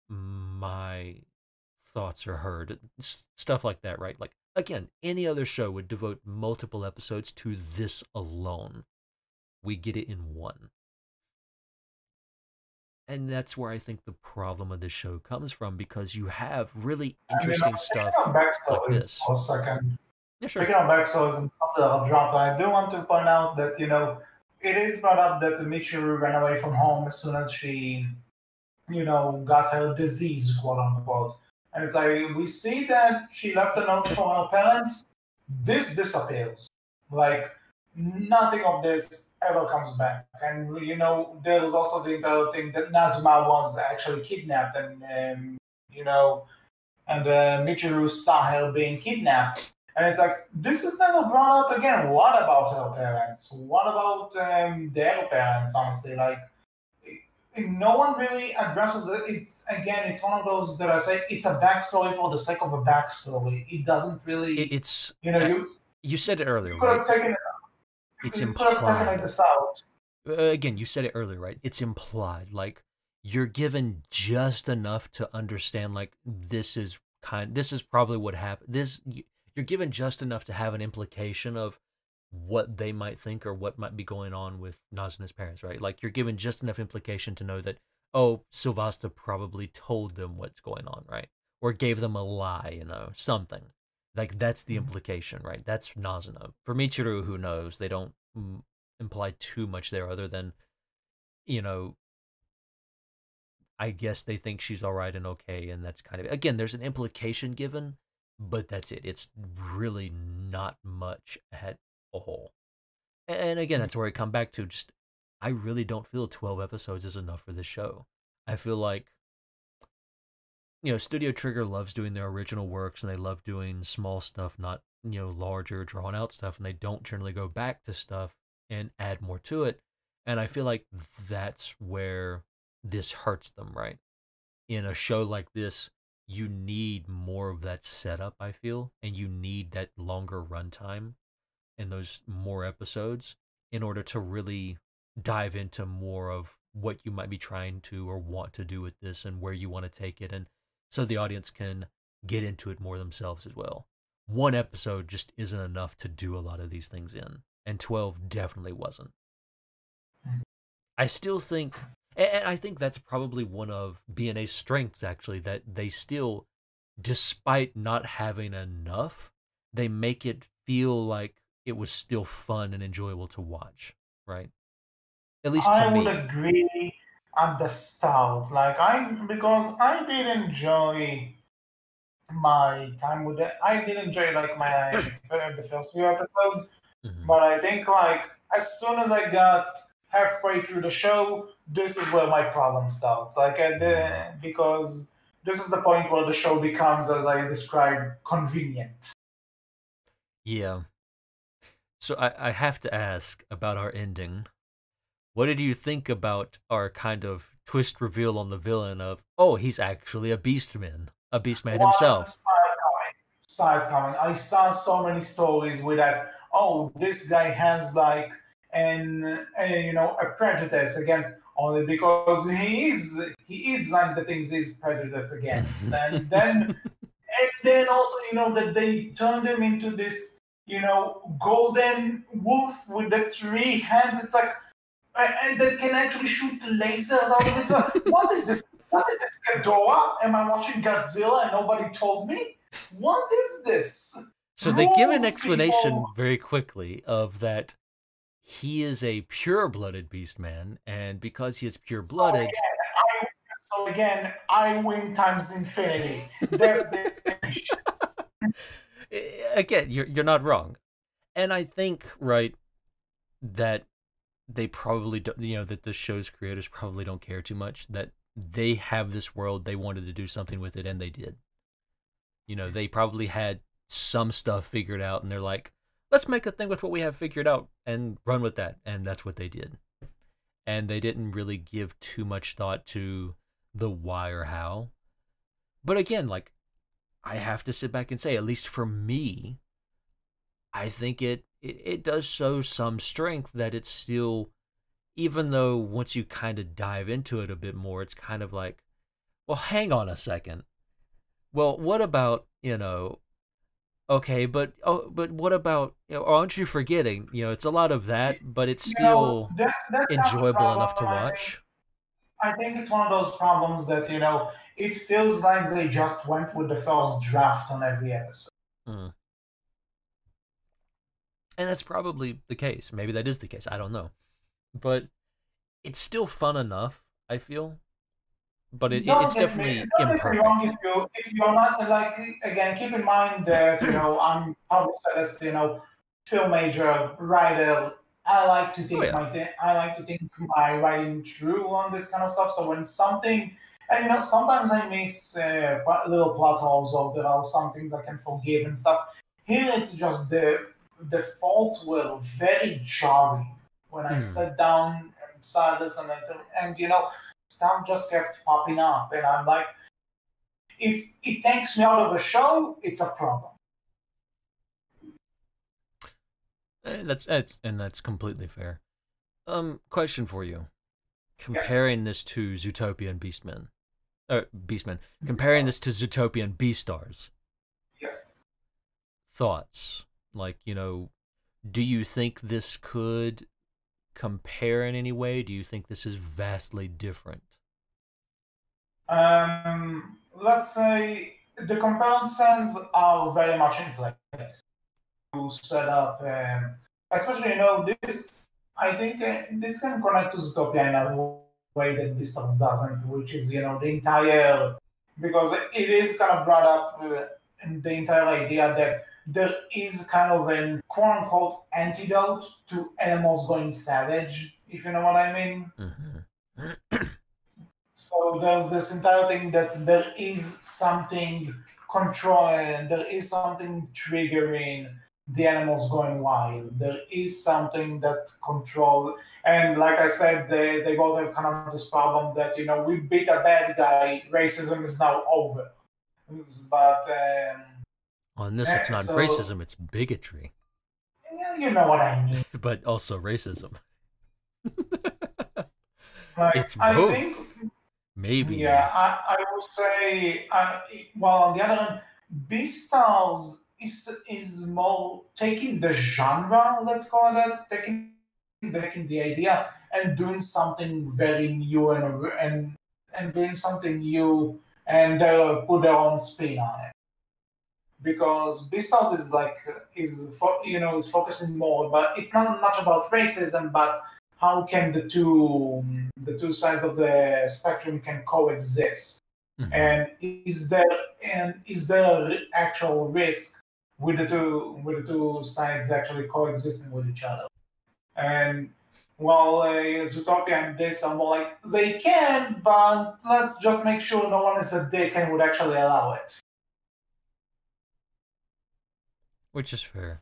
my thoughts are heard. Stuff like that, right? Like, again, any other show would devote multiple episodes to this alone. We get it in one. And that's where I think the problem of this show comes from, because you have really interesting stuff like this. For a second. Yeah, sure. Speaking of backstories and stuff that I'll drop, I do want to point out that, it is brought up that Michiru ran away from home as soon as she, got her disease, quote unquote. And it's like, we see that she left a note for her parents. This disappears. Like, nothing of this ever comes back. And, there's also the entire thing that Nazuma was actually kidnapped and, Michiru saw her being kidnapped. And it's like, this is never brought up again. What about her parents? What about their parents, honestly? Like, no one really addresses it. It's one of those that I say it's a backstory for the sake of a backstory. It doesn't really. It's you said it earlier. You could have taken it. It's implied. This out. Again, you said it earlier, right? It's implied. Like, you're given just enough to understand. Like, this is probably what happened. You're given just enough to have an implication of what they might think or what might be going on with Nazuna's parents, right? Like, you're given just enough implication to know that, oh, Sylvasta probably told them what's going on, right? Or gave them a lie, something. Like, that's the implication, right? That's Nazuna. For Michiru, who knows? They don't imply too much there other than, I guess they think she's all right and okay, and that's kind of it. Again, there's an implication given, but that's it. It's really not much at all. And again, that's where I come back to just, I really don't feel 12 episodes is enough for this show. I feel like, Studio Trigger loves doing their original works, and they love doing small stuff, not, larger, drawn out stuff, and they don't generally go back to stuff and add more to it. And I feel like that's where this hurts them, right? In a show like this, you need more of that setup, I feel, and you need that longer runtime and those more episodes in order to really dive into more of what you might be trying to or want to do with this and where you want to take it, and so the audience can get into it more themselves as well. One episode just isn't enough to do a lot of these things in, and 12 definitely wasn't. I still think, and I think that's probably one of BNA's strengths, actually, that they still, despite not having enough, they make it feel like it was still fun and enjoyable to watch, right? At least to me. I would agree at the start. Because I did enjoy my time with it. I did enjoy the first few episodes, but I think as soon as I got halfway through the show, this is where my problems start. Because this is the point where the show becomes, as I described, convenient. Yeah. So I have to ask about our ending. What did you think about our kind of twist reveal on the villain of, oh, he's actually a beastman himself? Side comment. I saw so many stories with that. Oh, this guy has a prejudice against, only because he is like the things he's prejudiced against, and then also that they turned him into this golden wolf with the three hands. It's like, and that can actually shoot lasers out of it. So, what is this? What is this, Ghidorah? Am I watching Godzilla and nobody told me? What is this? So they give an explanation very quickly of that he is a pure-blooded beastman, and because he is pure-blooded... So again, I win times infinity. That's the Again, you're not wrong. And I think, right, that they probably don't, that the show's creators probably don't care too much, that they have this world, they wanted to do something with it, and they did. They probably had some stuff figured out, and they're like, let's make a thing with what we have figured out and run with that. And that's what they did. And they didn't really give too much thought to the why or how. But again, like, I have to sit back and say, at least for me, I think it does show some strength that it's still, even though once you kind of dive into it a bit more, it's kind of like, well, hang on a second. Well, what about, okay, but what about, aren't you forgetting? It's a lot of that, but it's still That's not the enjoyable enough problem. to watch. I think it's one of those problems that it feels like they just went with the first draft on every episode. Mm. And that's probably the case. Maybe that is the case. I don't know. But it's still fun enough, I feel. But it's definitely don't get me imperfect. wrong. If you're not like, again, keep in mind that I'm publicist, film major, writer. I like to Oh think yeah. I like to think my writing through on this kind of stuff. So when something, and sometimes I miss little plot holes, or there are some things I can forgive and stuff. Here it's just the faults were very jarring when I Mm. sat down and saw this, and stuff just kept popping up, and I'm like, if it takes me out of the show, it's a problem. That's completely fair. Question for you. Yes. Comparing this to Zootopia and Beastmen. Beastmen. Comparing So, this to Zootopia and Beastars. yes. Thoughts? Like, do you think this could compare in any way? Do you think this is vastly different? Let's say the comparisons are very much in place to set up, especially this. I think this can connect to Zootopia in a way that Beastars doesn't, which is the entire, because it is kind of brought up in the entire idea that there is kind of an quote unquote antidote to animals going savage, if you know what I mean. Mm-hmm. So there's this entire thing that there is something controlling, there is something triggering the animals going wild. There is something that control, and like I said, they both have kind of this problem that we beat a bad guy, racism is now over. But On this, it's not so racism, it's bigotry, yeah, you know what I mean. but also racism. Like It's I think both. Yeah, Maybe. I would say, well, on the other hand, Beastars is more taking the genre, let's call it that, taking the idea and doing something very new and doing something new and put their own spin on it. Because Beastars is like is focusing more, but it's not much about racism, but how can the two sides of the spectrum can coexist, Mm-hmm. and is there actual risk with the two sides actually coexisting with each other? And while Zootopia and this are more like they can, but let's just make sure no one is a dick and would actually allow it. Which is fair.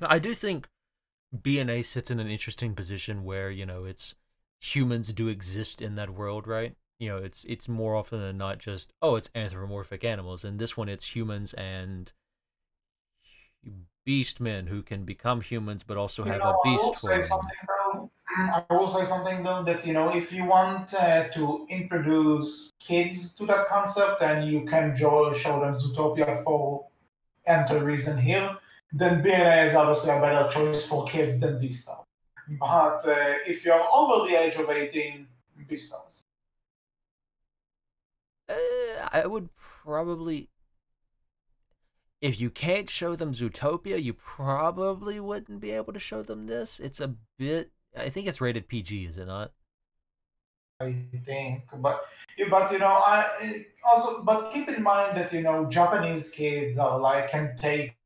I do think BNA sits in an interesting position where it's humans do exist in that world, right? It's more often than not just, oh, it's anthropomorphic animals. And this one, it's humans and beastmen who can become humans but also have a I will beast say form. something though. I will say something though that if you want to introduce kids to that concept, and you can show them Zootopia for enter reason here, then BNA is obviously a better choice for kids than Beastars. But if you're over the age of 18, Beastars. I would probably, if you can't show them Zootopia, you probably wouldn't be able to show them this. It's a bit. I think it's rated PG, is it not? I think, but I also but keep in mind that Japanese kids are like can take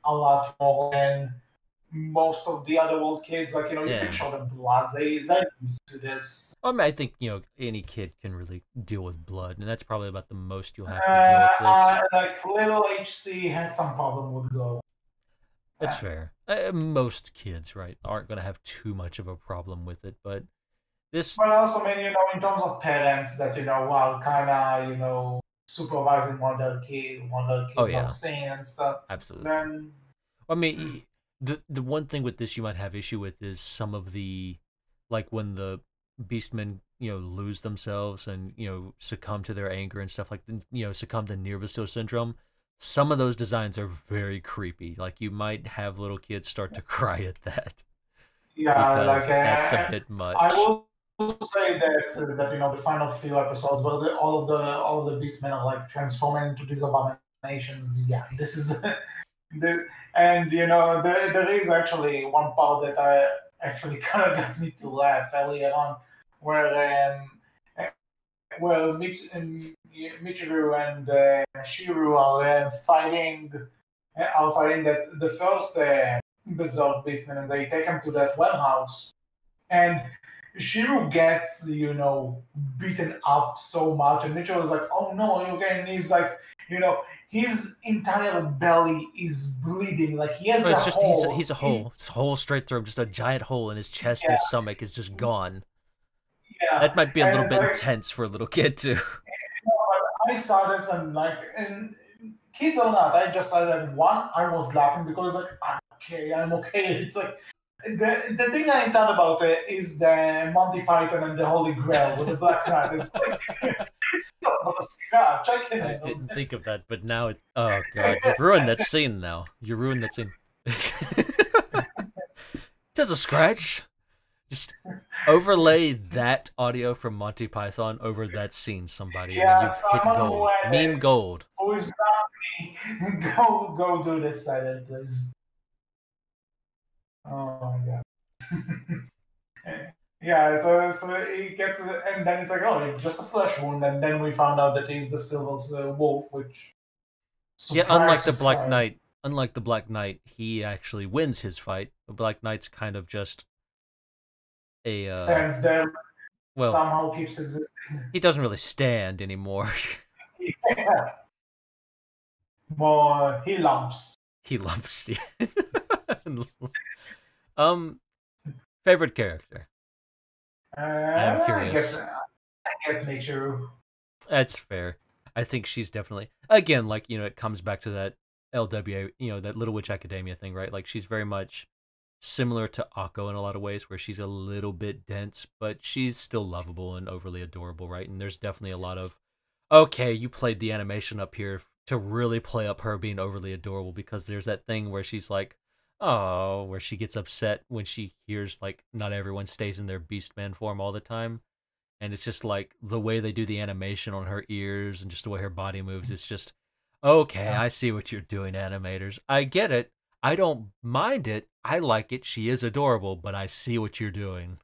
a lot more than most of the other world kids, like you can Yeah. show them blood. They're used to this. I think any kid can really deal with blood, and that's probably about the most you'll have to deal with this. Like little HC had some problem with go. That's fair. Most kids, right, aren't going to have too much of a problem with it, but this, But also, I mean, in terms of parents that are kind of supervising what their oh kids are yeah, saying and stuff. absolutely. Then, I mean, the one thing with this you might have issue with is some of the, like when the beastmen lose themselves and succumb to their anger and stuff, like succumb to nervous syndrome. Some of those designs are very creepy. Like you might have little kids start to cry at that yeah, like because that's a bit I much. will say that the final few episodes where all of the beastmen are like transforming into these abominations. Yeah, this is and there is actually one part that I actually kind of got me to laugh earlier on, where Michiru and Shiru are fighting that the first Berserk beastmen, and they take him to that warehouse, and Shiru gets beaten up so much, and Michiru is like, "Oh no, you okay?" And he's like, you know, his entire belly is bleeding, like he Oh, has a it's just hole. he's a hole, it's a hole straight through him, just a giant hole, and his chest and stomach is just gone. Yeah, That might be a and little it's bit like intense for a little kid too. I saw this and like, and kids or not, I just saw that one. I was laughing because like, I'm okay. It's like the thing I thought about it is the Monty Python and the Holy Grail with the Black Knight. It's like it's not a scratch. I can I handle didn't think this. of that, but now oh god, you've ruined that scene now. You ruined that scene. Just a scratch. Just overlay that audio from Monty Python over that scene, somebody, and then Yeah, you've hit someone who gold. Meme gold. who is not me, go do this silent, please. Oh my god. Yeah, so he gets it, and then it's like, oh, it's just a flesh wound, and then we found out that he's the Silver's wolf, which Yeah, surprise, surprise, Unlike the Black Knight, he actually wins his fight. The Black Knight's kind of just a stands there, well, somehow keeps existing. he doesn't really stand anymore. Yeah, but he lumps. He loves you. um, favorite character. I'm I guess curious. I guess nature. That's fair. I think she's definitely again, like it comes back to that LWA, that Little Witch Academia thing, right? Like she's very much similar to Akko in a lot of ways, where she's a little bit dense, but she's still lovable and overly adorable, right? And there's definitely a lot of okay, you played the animation up here to really play up her being overly adorable, because there's that thing where she's like, oh, where she gets upset when she hears like not everyone stays in their Beastman form all the time. And it's just like the way they do the animation on her ears and just the way her body moves. It's just, okay, I see what you're doing, animators. I get it. I don't mind it. I like it. She is adorable, but I see what you're doing.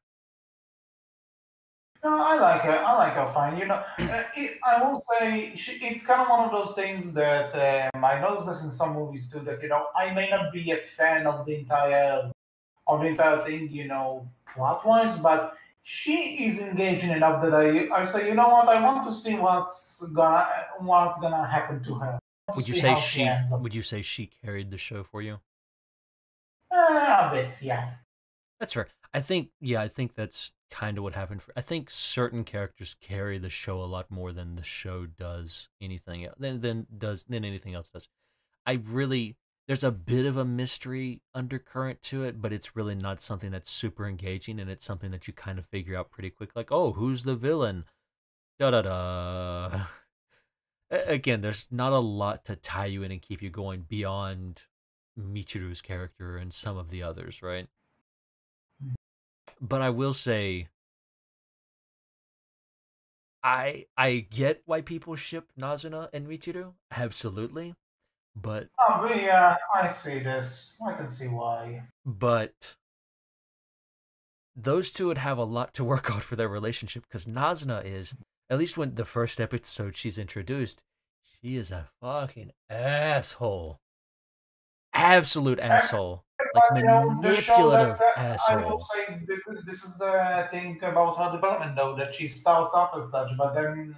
No, I like her. I like her fine. I will say it's kind of one of those things that I noticed this in some movies too. That I may not be a fan of the entire thing, plot wise, but she is engaging enough that I say, you know what, I want to see what's gonna happen to her. I want to see how she ends up. Would you say she carried the show for you? A bit, yeah. That's fair. I think that's kind of what happened. I think certain characters carry the show a lot more than the show does anything than anything else does. I really there's a bit of a mystery undercurrent to it, but it's really not something that's super engaging, and it's something that you kind of figure out pretty quick. Like, oh, who's the villain? Da da da. Again, there's not a lot to tie you in and keep you going beyond Michiru's character and some of the others, right? But I will say, I get why people ship Nazuna and Michiru, absolutely, but But yeah, I see this. I can see why. but those two would have a lot to work on for their relationship, because Nazuna is, at least when the first episode she's introduced, she is a fucking asshole, absolute asshole. like But the show that's manipulative I will asshole. say this is the thing about her development though, that she starts off as such, but then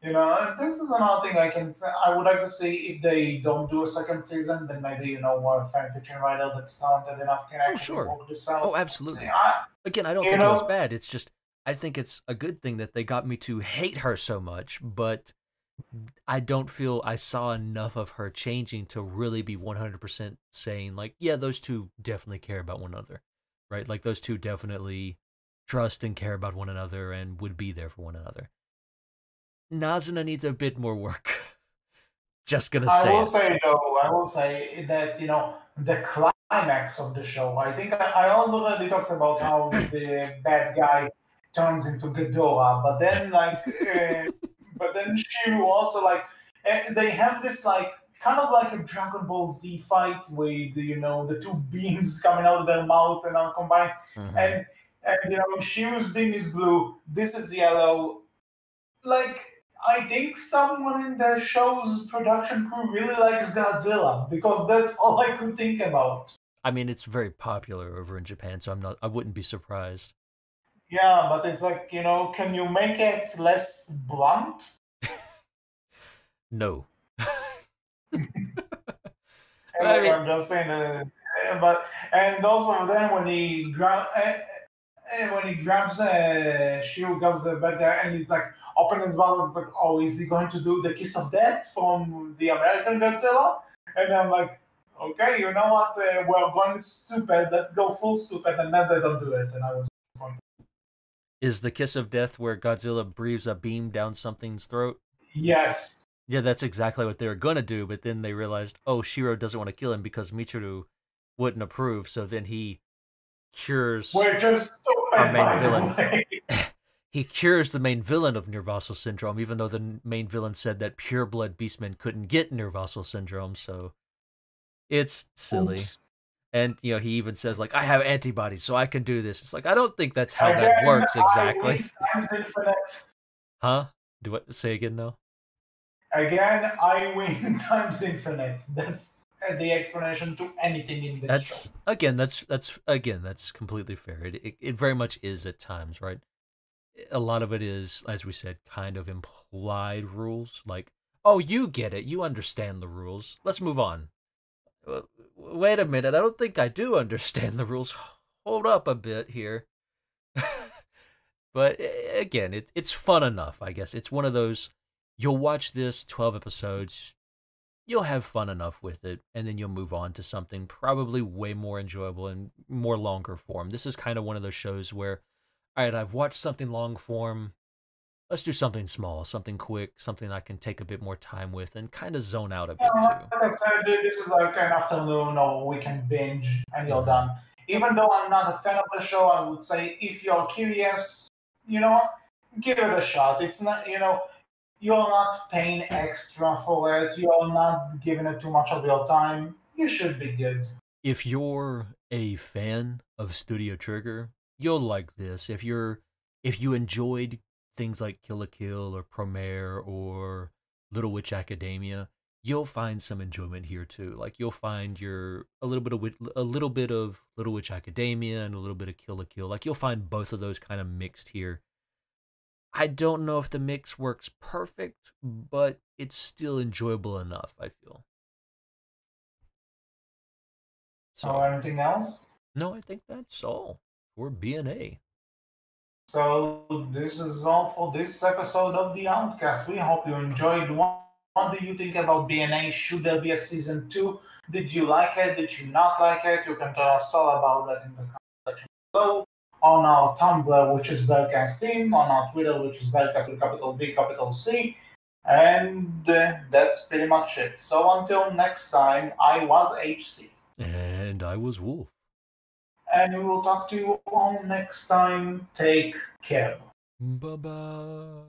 this is another thing I can say. I would like to see if they don't do a second season, then maybe a fan fiction writer that's talented enough can Oh, actually sure. work this out. Oh, absolutely. I, Again, I don't you think it was know, bad. It's just I think it's a good thing that they got me to hate her so much, but I don't feel I saw enough of her changing to really be 100% saying, like, yeah, those two definitely care about one another, right? Like, those two definitely trust and care about one another and would be there for one another. Nazuna needs a bit more work. Just gonna I say will it. say though, I will say that the climax of the show. I think I already talked about how the bad guy turns into Ghidorah, but then Shiru also they have this kind of like a Dragon Ball Z fight with the two beams coming out of their mouths and are combined, Mm-hmm. and Shiru's beam is blue, this is yellow, like I think someone in the show's production crew really likes Godzilla because that's all I could think about. I mean, it's very popular over in Japan, so I wouldn't be surprised. Yeah, but it's can you make it less blunt? No. I Like mean, I'm just saying, but and also then when he grabs Shiro grabs the bad guy and he's like open his mouth, it's like, oh, is he going to do the kiss of death from the American Godzilla? And I'm like, okay, you know what? We're going stupid. Let's go full stupid, and then they don't do it. And I was like, is the kiss of death where Godzilla breathes a beam down something's throat? yes, Yeah, that's exactly what they were gonna do, but then they realized, oh, Shiro doesn't want to kill him because Michiru wouldn't approve, so then he cures we're just our stupid, main by the villain. way. He cures the main villain of Nervosal Syndrome, even though the main villain said that pure blood beastmen couldn't get Nervosal Syndrome, so it's silly. Oops. And he even says like, I have antibodies, so I can do this. It's like I don't think that's how that Again, works I exactly. win times infinite. Huh? Do what? Say again? No. Again, I win times infinite. That's the explanation to anything in this show. That's completely fair. It very much is at times, right? A lot of it is, as we said, kind of implied rules. Like, oh, you get it, you understand the rules. Let's move on. Wait a minute, I don't think I do understand the rules. Hold up a bit here. But again, it's fun enough, I guess. It's one of those, you'll watch this 12 episodes, you'll have fun enough with it, and then you'll move on to something probably way more enjoyable and more longer form. This is kind of one of those shows where, all right, I've watched something long form. Let's do something small, something quick, something I can take a bit more time with and kind of zone out a bit too. Like I said, this is like an afternoon or weekend binge, and you're Hmm. done. Even though I'm not a fan of the show, I would say if you're curious, you know, give it a shot. It's not, you're not paying extra for it. You're not giving it too much of your time. You should be good. If you're a fan of Studio Trigger, you'll like this. If you enjoyed things like Kill la Kill or Promare or Little Witch Academia, you'll find some enjoyment here too. Like you'll find a little bit of Little Witch Academia and a little bit of Kill la Kill. Like you'll find both of those kind of mixed here. I don't know if the mix works perfect, but it's still enjoyable enough, I feel. Or So, anything else? no, I think that's all for BNA. So this is all for this episode of the Outcast. We hope you enjoyed. What do you think about BNA? Should there be a season two? Did you like it? Did you not like it? You can tell us all about that in the comment section below. On our Tumblr, which is Belcast Team, on our Twitter, which is Belcast with capital B, capital C. And that's pretty much it. So until next time, I was HC. And I was Wolf. And we will talk to you all next time. Take care. Bye bye.